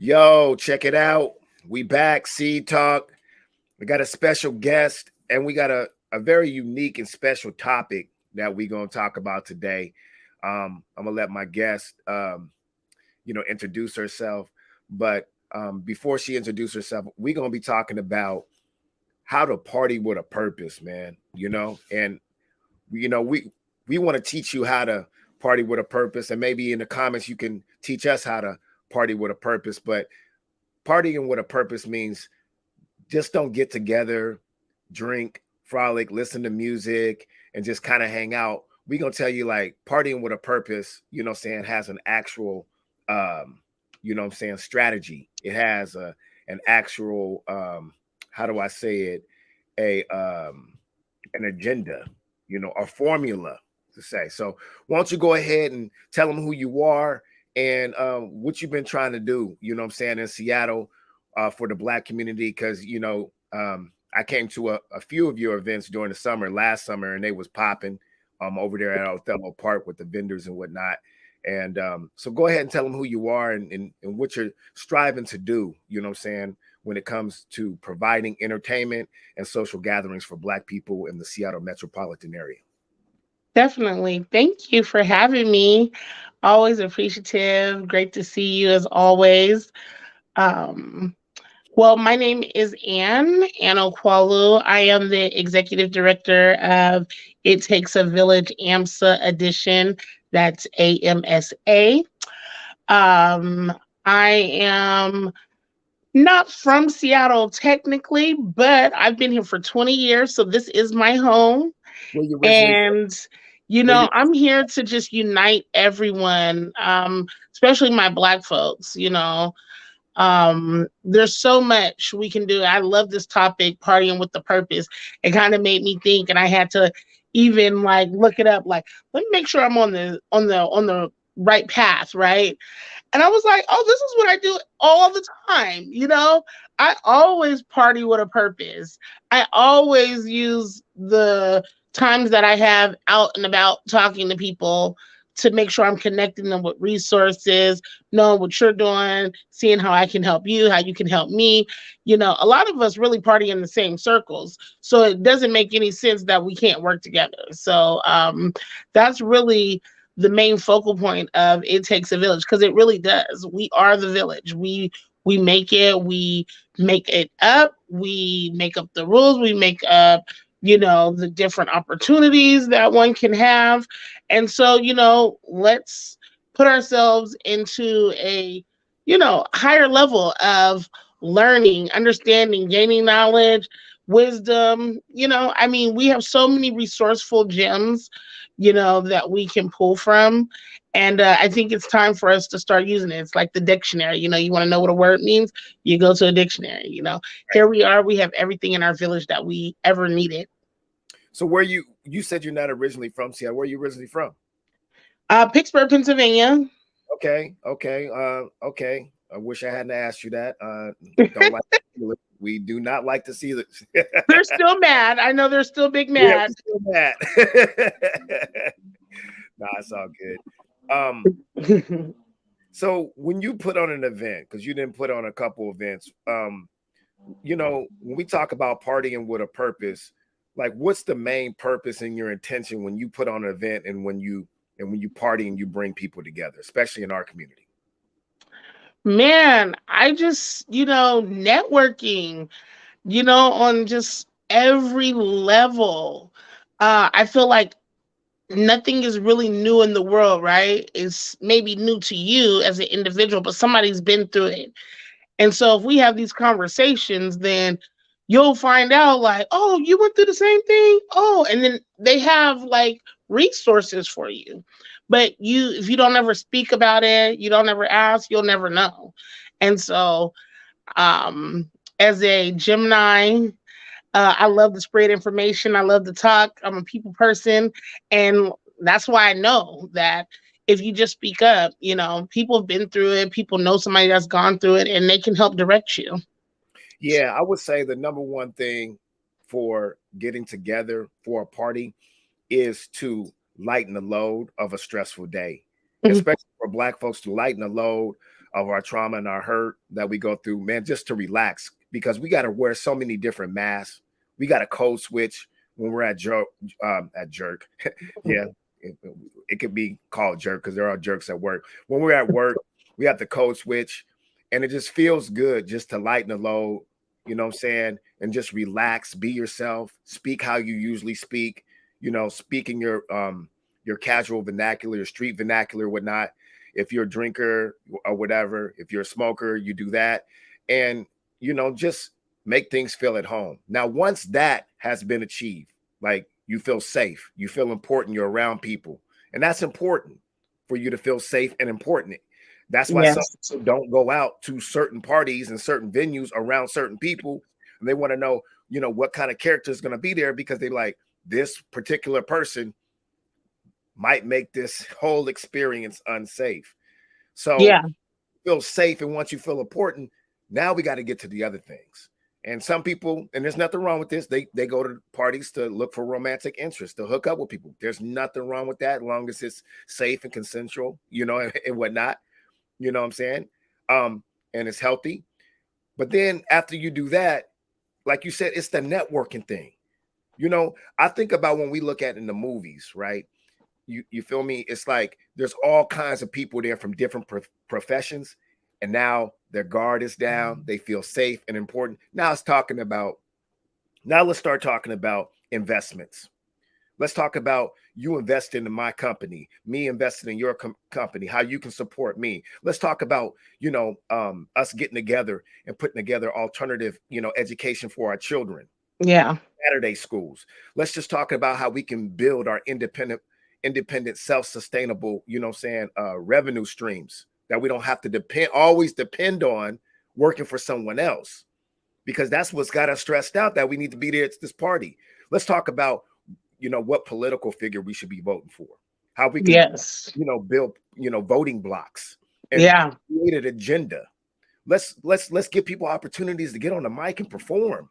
Yo, check it out. We back, Seed Talk. We got a special guest and we got a very unique and special topic that we're going to talk about today. I'm going to let my guest, introduce herself. But before she introduces herself, we're going to be talking about how to party with a purpose, man. And, we want to teach you how to party with a purpose. And maybe in the comments, you can teach us how to party with a purpose. But partying with a purpose means just don't get together, drink, frolic, listen to music, and just kind of hang out. We're going to tell you like partying with a purpose, has an actual, strategy. It has an actual, how do I say it? An agenda, a formula to say. So why don't you go ahead and tell them who you are and what you've been trying to do, in Seattle for the Black community, because, I came to a few of your events during the summer, last summer, and they was popping over there at Othello Park with the vendors and whatnot. And so go ahead and tell them who you are and what you're striving to do, when it comes to providing entertainment and social gatherings for Black people in the Seattle metropolitan area. Definitely. Thank you for having me. Always appreciative. Great to see you as always. Um, my name is Ann Okwuwolu. I am the executive director of It Takes a Village AMSA edition. That's AMSA. Um, I am not from Seattle technically, but I've been here for 20 years, so this is my home. Where you originally from? And, Where you I'm here to just unite everyone, especially my Black folks, There's so much we can do. I love this topic, partying with the purpose. It kind of made me think, and I had to even like look it up, like, let me make sure I'm on the right path, right? And I was like, oh, this is what I do all the time. I always party with a purpose. I always use the times that I have out and about talking to people to make sure I'm connecting them with resources, knowing what you're doing, seeing how I can help you, how you can help me. A lot of us really party in the same circles. So it doesn't make any sense that we can't work together. So that's really the main focal point of It Takes a Village, because it really does. We are the village. We make it, we make it up, we make up the rules, we make up, the different opportunities that one can have. And so, let's put ourselves into a, higher level of learning, understanding, gaining knowledge, wisdom. We have so many resourceful gems, that we can pull from. And I think it's time for us to start using it. It's like the dictionary. You want to know what a word means? You go to a dictionary. Here we are. We have everything in our village that we ever needed. So where you said you're not originally from Seattle. Where are you originally from? Pittsburgh, Pennsylvania. Okay. I wish I hadn't asked you that. Don't like we do not like to see this. They're still mad. I know they're still big Yeah, mad. we're still mad. Nah, it's all good. So when you put on an event, because you didn't put on a couple events, when we talk about partying with a purpose, like what's the main purpose and your intention when you put on an event and when you party and you bring people together, especially in our community? Man, I just, networking, on just every level. I feel like nothing is really new in the world, right? It's maybe new to you as an individual, but somebody's been through it. And so if we have these conversations, then you'll find out like, oh, you went through the same thing. Oh, and then they have like resources for you. But if you don't ever speak about it, you don't ever ask, you'll never know. And so um as a Gemini, I love to spread information. I love to talk. I'm a people person. And that's why I know that if you just speak up, people have been through it. People know somebody that's gone through it and they can help direct you. Yeah, I would say the number one thing for getting together for a party is to lighten the load of a stressful day, Mhm. especially for Black folks to lighten the load of our trauma and our hurt that we go through, man, just to relax, because we got to wear so many different masks. We got to code switch when we're at jerk. Yeah, it could be called jerk because there are jerks at work. When we're at work, we have to code switch, and it just feels good just to lighten the load, you know what I'm saying, and just relax, be yourself, speak how you usually speak, you know, speaking your casual vernacular, your street vernacular, whatnot. If you're a drinker or whatever, if you're a smoker, you do that, and you know, just make things feel at home. Now, once that has been achieved, like you feel safe, you feel important, you're around people, and that's important for you to feel safe and important. That's why some Yes. people don't go out to certain parties and certain venues around certain people, and they want to know, you know, what kind of character is going to be there, because they like this particular person might make this whole experience unsafe. So Yeah. feel safe, and once you feel important, now we got to get to the other things. And some people, and there's nothing wrong with this, they go to parties to look for romantic interest, to hook up with people. There's nothing wrong with that, as long as it's safe and consensual, you know, and whatnot. You know what I'm saying? And it's healthy. But then after you do that, like you said, it's the networking thing. You know, I think about when we look at in the movies, right? You feel me? It's like there's all kinds of people there from different professions, and now their guard is down. They feel safe and important. Now let's start talking about investments. Let's talk about you investing in my company, me investing in your company, how you can support me. Let's talk about, you know, us getting together and putting together alternative, you know, education for our children. Yeah. Saturday schools. Let's just talk about how we can build our independent, self-sustainable, you know what I'm saying, revenue streams that we don't have to always depend on working for someone else, because that's what's got us stressed out, that we need to be there at this party. Let's talk about, you know, what political figure we should be voting for, how we can, Yes. you know, build, you know, voting blocks and Yeah. create an agenda. Let's give people opportunities to get on the mic and perform.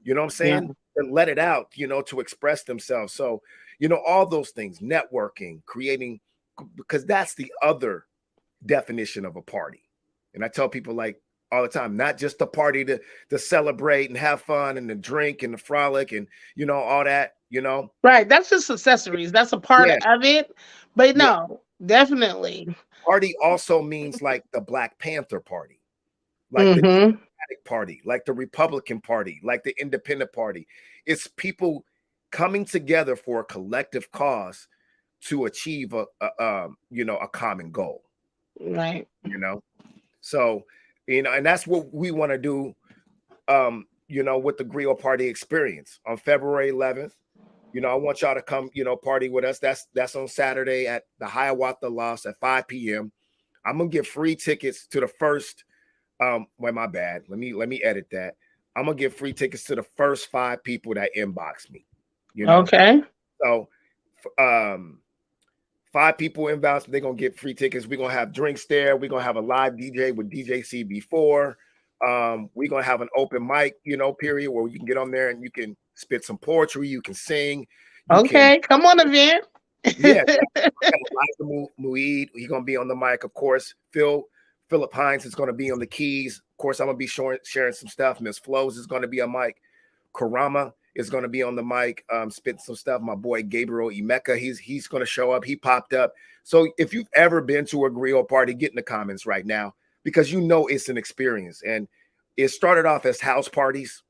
You know what I'm Yeah. saying? And let it out, you know, to express themselves. So, you know, all those things, networking, creating, because that's the other definition of a party. And I tell people like all the time, not just a party to celebrate and have fun and to drink and to frolic and, you know, all that, you know. Right. That's just accessories. That's a part Yeah. of it. But Yeah. no, definitely. Party also means like the Black Panther Party, like the Mm-hmm. Democratic Party, like the Republican Party, like the Independent Party. It's people coming together for a collective cause to achieve you know, a common goal, Right. you know. So, you know, and that's what we want to do, you know, with the Griot Party experience on February 11th. You know, I want y'all to come, you know, party with us. That's on Saturday at the Hiawatha Loft at 5 p.m. I'm gonna give free tickets to the first. Well, my bad. Let me edit that. I'm gonna give free tickets to the first 5 people that inbox me. You know, Okay. so 5 people inbox, they're gonna get free tickets. We're gonna have drinks there. We're gonna have a live DJ with DJ CB4. We're gonna have an open mic, you know, period, where you can get on there and you can spit some poetry, you can sing, you can, Okay. Come on, event. yeah. Elijah Mueed, he's gonna be on the mic, of course. Philip Hines is gonna be on the keys. Of course, I'm gonna be sharing some stuff. Miss Flows is gonna be on mic. Karama is going to be on the mic, spitting some stuff. My boy Gabriel Emeka, he's going to show up. He popped up. So if you've ever been to a griot party, get in the comments right now, because you know it's an experience. And it started off as house parties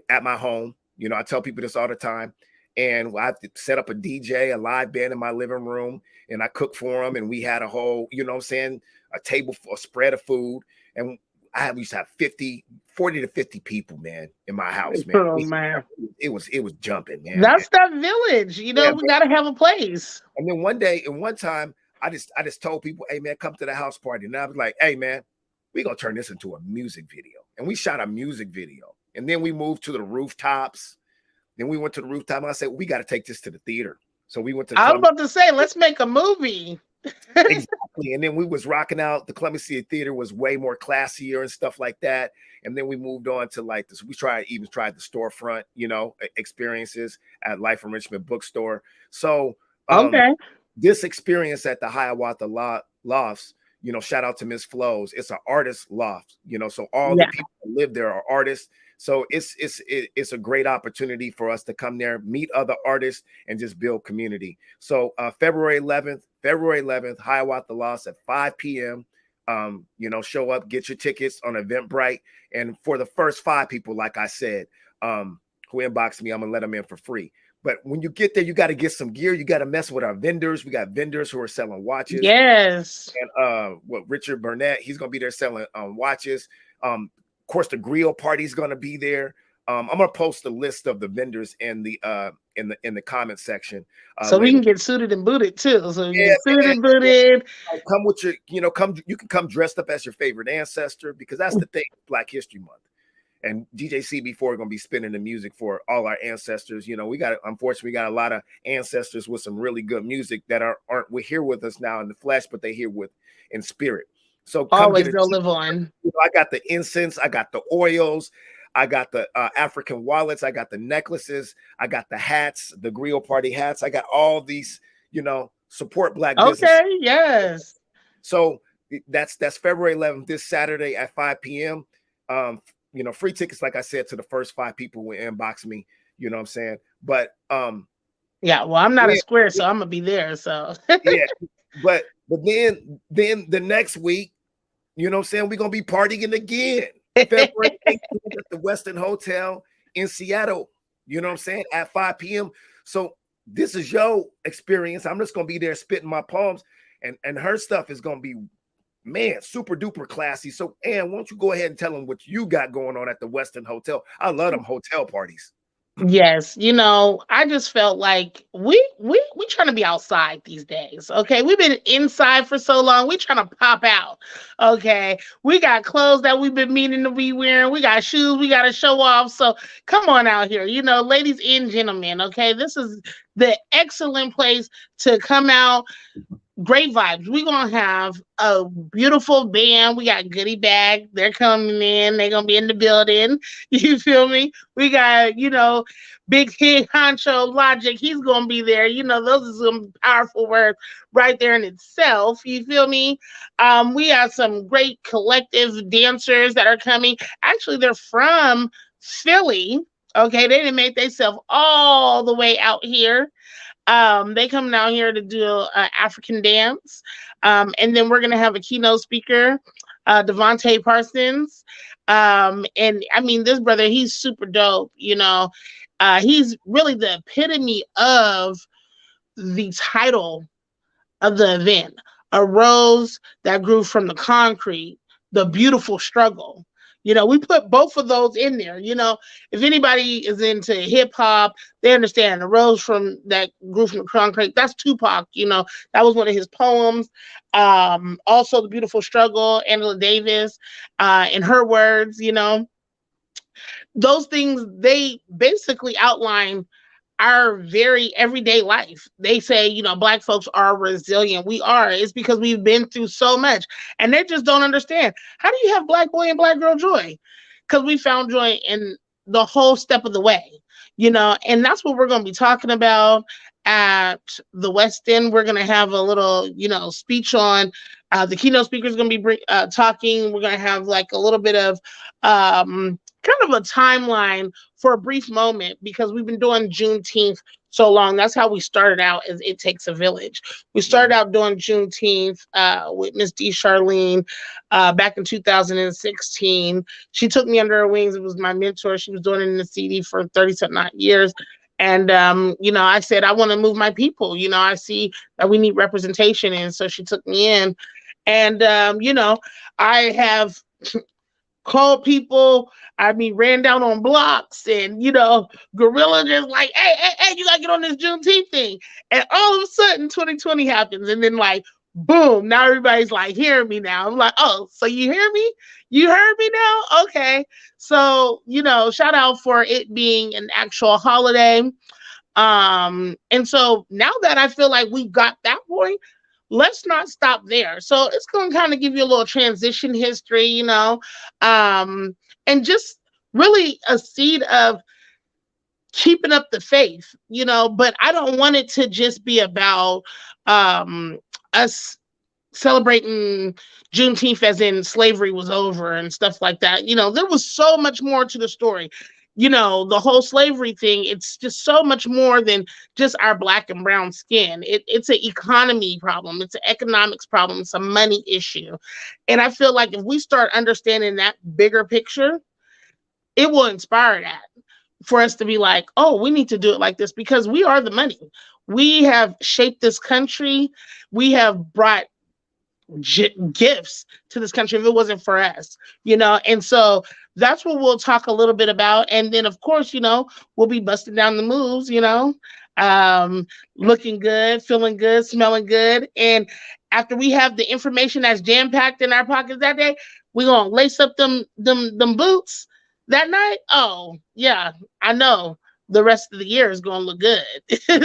at my home. You know, I tell people this all the time. And I set up a DJ, a live band in my living room, and I cooked for them. And we had a whole, you know what I'm saying, a table, a spread of food. And I used to have 40 to 50 people, man, in my house, man. Oh man. It was jumping, man. That's that village. You Yeah, know, we gotta have a place. and then one time, I just told people, hey man, come to the house party. And I was like, hey man, we're gonna turn this into a music video. And we shot a music video. And then we moved to the rooftops. Then we went to the rooftop, and I said, we got to take this to the theater. So we went to I was about to say, let's make a movie. exactly. And then we was rocking out. The Clemency Theater was way more classier and stuff like that. And then we moved on to like this. We tried the storefront, you know, experiences at Life Enrichment Bookstore. So Okay. this experience at the Hiawatha Lofts, shout out to Miss Flows. It's an artist loft, so all the Yeah. people that live there are artists. So it's a great opportunity for us to come there, meet other artists, and just build community. So February 11th, Hiawatha Lost at 5 p.m. Show up, get your tickets on Eventbrite. And for the first 5 people, like I said, who inbox me, I'm gonna let them in for free. But when you get there, you got to get some gear. You got to mess with our vendors. We got vendors who are selling watches. Yes. And Richard Burnett, he's gonna be there selling watches. Of course, the grill party is gonna be there. I'm gonna post a list of the vendors in the comment section. So we Later. can get suited and booted too. So you Yeah, get suited man. and booted. Come with your, you can come dressed up as your favorite ancestor, because that's the thing, Black History Month. And DJ CB4 are going to be spinning the music for all our ancestors. Unfortunately, we got a lot of ancestors with some really good music that aren't here with us now in the flesh, but they here in spirit. So come Always get it. they'll live on. I got the incense, I got the oils, I got the African wallets, I got the necklaces, I got the hats, the grill party hats. I got all these, support Black business. Okay, yes. So that's February 11th, this Saturday at 5 p.m. Free tickets, like I said, to the first 5 people who inbox me. You know what I'm saying? But yeah, well, I'm not a square, so I'm gonna be there. So yeah, but then the next week, you know what I'm saying, we're gonna be partying again. February 18th at the Westin Hotel in Seattle. You know what I'm saying? At 5 p.m. So this is your experience. I'm just gonna be there spitting my palms, and her stuff is gonna be, man, super duper classy. So, Ann, why don't you go ahead and tell them what you got going on at the Westin Hotel? I love them hotel parties. yes, I just felt like we trying to be outside these days. Okay, we've been inside for so long. We trying to pop out. Okay, we got clothes that we've been meaning to be wearing. We got shoes we got to show off. So come on out here, ladies and gentlemen. Okay, this is the excellent place to come out. Great vibes. We're gonna have a beautiful band. We got Goodie Bag. They're coming in. They're gonna be in the building. You feel me? We got, Big Hig Honcho Logic. He's gonna be there. Those are some powerful words right there in itself. You feel me? We have some great collective dancers that are coming. Actually, they're from Philly. Okay, they didn't make themselves all the way out here. They come down here to do African dance. And then we're going to have a keynote speaker, Devontae Parsons. And I mean, this brother, he's super dope. He's really the epitome of the title of the event, a rose that grew from the concrete, the beautiful struggle. We put both of those in there. If anybody is into hip hop, they understand the rose from that grew from the concrete. That's Tupac. That was one of his poems. Also, the beautiful struggle, Angela Davis, in her words. Those things, they basically outline our very everyday life. They say, Black folks are resilient. We are. It's because we've been through so much, and they just don't understand. How do you have Black boy and Black girl joy? Because we found joy in the whole step of the way, and that's what we're going to be talking about at the Westin. We're going to have a little, speech on the keynote speaker is going to be talking. We're going to have like a little bit of kind of a timeline for a brief moment, because we've been doing Juneteenth so long. That's how we started out, as It Takes a Village. We started out doing Juneteenth with Miss D. Charlene back in 2016. She took me under her wings. It was my mentor. She was doing it in the CD for 30-something years. And, I said, I want to move my people. I see that we need representation. And so she took me in. And, I have called people. Ran down on blocks, and gorilla just like, hey, you gotta get on this Juneteenth thing. And all of a sudden 2020 happens, and then like boom, now everybody's like hearing me now. I'm like, oh, so you hear me? You heard me now? Okay. So, shout out for it being an actual holiday. And so now that I feel like we got that point, let's not stop there. So it's going to kind of give you a little transition history, and just really a seed of keeping up the faith, but I don't want it to just be about us celebrating Juneteenth as in slavery was over and stuff like that. There was so much more to the story. The whole slavery thing, it's just so much more than just our black and brown skin. It's an economy problem, it's an economics problem, it's a money issue. And I feel like if we start understanding that bigger picture, it will inspire that for us to be like, oh, we need to do it like this because we are the money. We have shaped this country. We have brought gifts to this country if it wasn't for us, and so that's what we'll talk a little bit about. And then of course, we'll be busting down the moves, um looking good, feeling good, smelling good. And after we have the information that's jam-packed in our pockets that day, we're gonna lace up them boots that night. Oh yeah, I know the rest of the year is gonna look good. Yeah.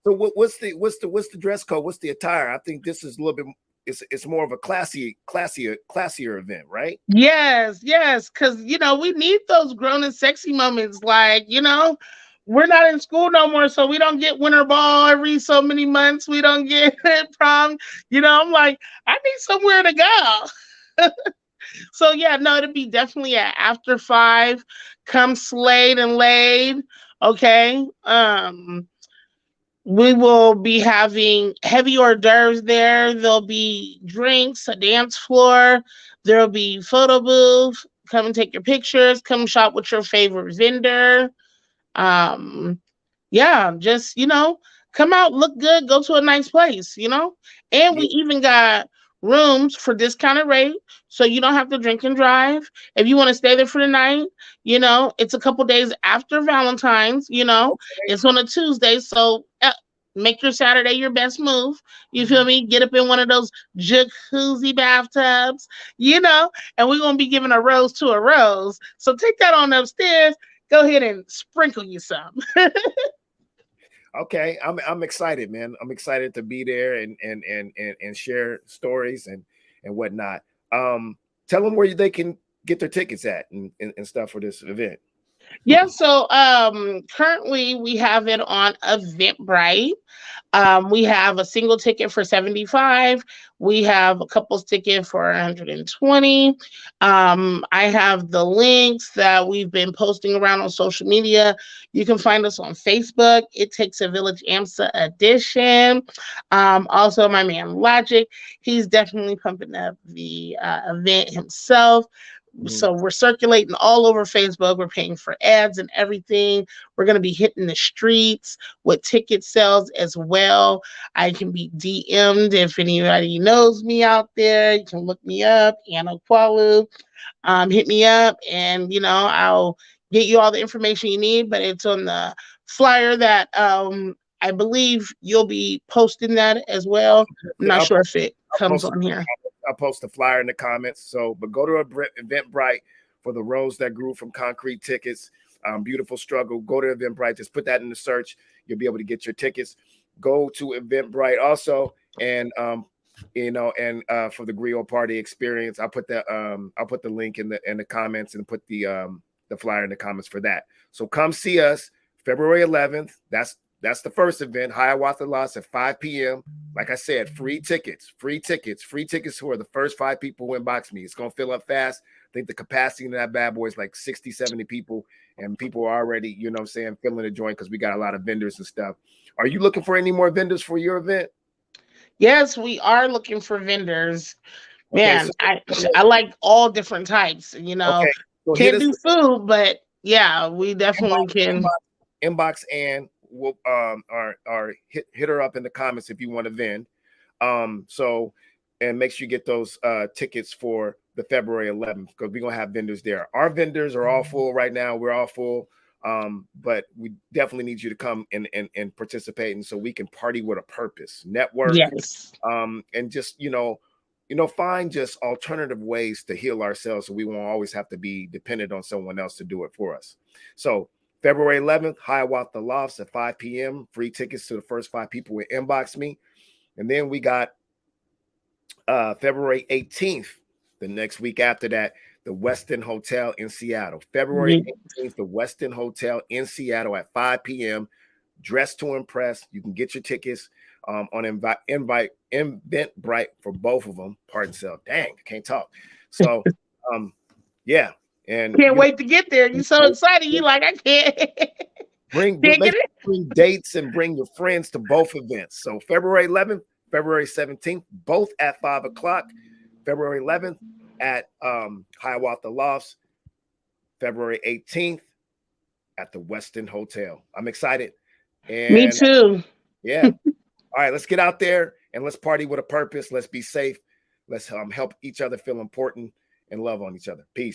So what's the dress code? What's the attire? I think this is a little bit. It's more of a classier event, right? Yes, yes, because we need those grown and sexy moments. Like, we're not in school no more, so we don't get winter ball every so many months. We don't get prom. I'm like, I need somewhere to go. So yeah, no, it'd be definitely at after 5. Come slayed and laid. Okay. We will be having heavy hors d'oeuvres there. There'll be drinks, a dance floor. There'll be photo booth. Come and take your pictures. Come shop with your favorite vendor. Um, yeah, just come out, look good, go to a nice place. And we Yeah. even got rooms for discounted rate, so you don't have to drink and drive. If you want to stay there for the night, it's a couple days after Valentine's. Okay. It's on a Tuesday, so make your Saturday your best move. You feel me? Get up in one of those jacuzzi bathtubs, and we're gonna be giving a rose to a rose. So take that on upstairs. Go ahead and sprinkle you some. Okay, I'm excited, man. I'm excited to be there and share stories and whatnot. Tell them where they can get their tickets at and stuff for this event. Yeah, so currently we have it on Eventbrite. We have a single ticket for 75. We have a couples ticket for 120. I have the links that we've been posting around on social media. You can find us on Facebook. It Takes a Village AMSA edition. Also, my man Logic, he's definitely pumping up the event himself. Mhm. So we're circulating all over Facebook. We're paying for ads and everything. We're going to be hitting the streets with ticket sales as well. I can be DM'd if anybody knows me out there. You can look me up, Anna Kwalu. Hit me up, and I'll get you all the information you need. But it's on the flyer that I believe you'll be posting that as well. I'm not I'll, sure if it I'll comes post on here. I'll post a flyer in the comments. So, but go to Eventbrite for the Rose That Grew from Concrete tickets. Beautiful struggle. Go to Eventbrite. Just put that in the search. You'll be able to get your tickets. Go to Eventbrite also, and for the Griot Party experience, I'll put the link in the comments and put the flyer in the comments for that. So come see us February 11th. That's the first event, Hiawatha Lost at 5 p.m. Like I said, free tickets for the first 5 people who inbox me. It's going to fill up fast. I think the capacity in that bad boy is like 60, 70 people, and people are already, filling the joint because we got a lot of vendors and stuff. Are you looking for any more vendors for your event? Yes, we are looking for vendors. Okay, Man, I like all different types. okay, so hit Can't us do food, but yeah, we definitely can. inbox and we'll or hit her up in the comments if you want to vend. So and make sure you get those tickets for the February 11th because we're gonna have vendors there. Our vendors are all full right now. We're all full. But we definitely need you to come and participate, and so we can party with a purpose, network, Yes. and just find just alternative ways to heal ourselves so we won't always have to be dependent on someone else to do it for us. So February 11th, Hiawatha Lofts at 5 p.m. Free tickets to the first 5 people who inbox me. And then we got February 18th, the next week after that, the Westin Hotel in Seattle. February 18th, the Westin Hotel in Seattle at 5 p.m. Dress to impress. You can get your tickets. on Eventbrite for both of them. Pardon self. Dang, I can't talk. So yeah. And Can't wait to get there. You're so excited. You like, I can't. bring dates and bring your friends to both events. So February 11th, February 17th, both at 5 o'clock. February 11th at Hiawatha Lofts. February 18th at the Westin Hotel. I'm excited. And me too. Yeah. All right, let's get out there and let's party with a purpose. Let's be safe. Let's help each other feel important and love on each other. Peace.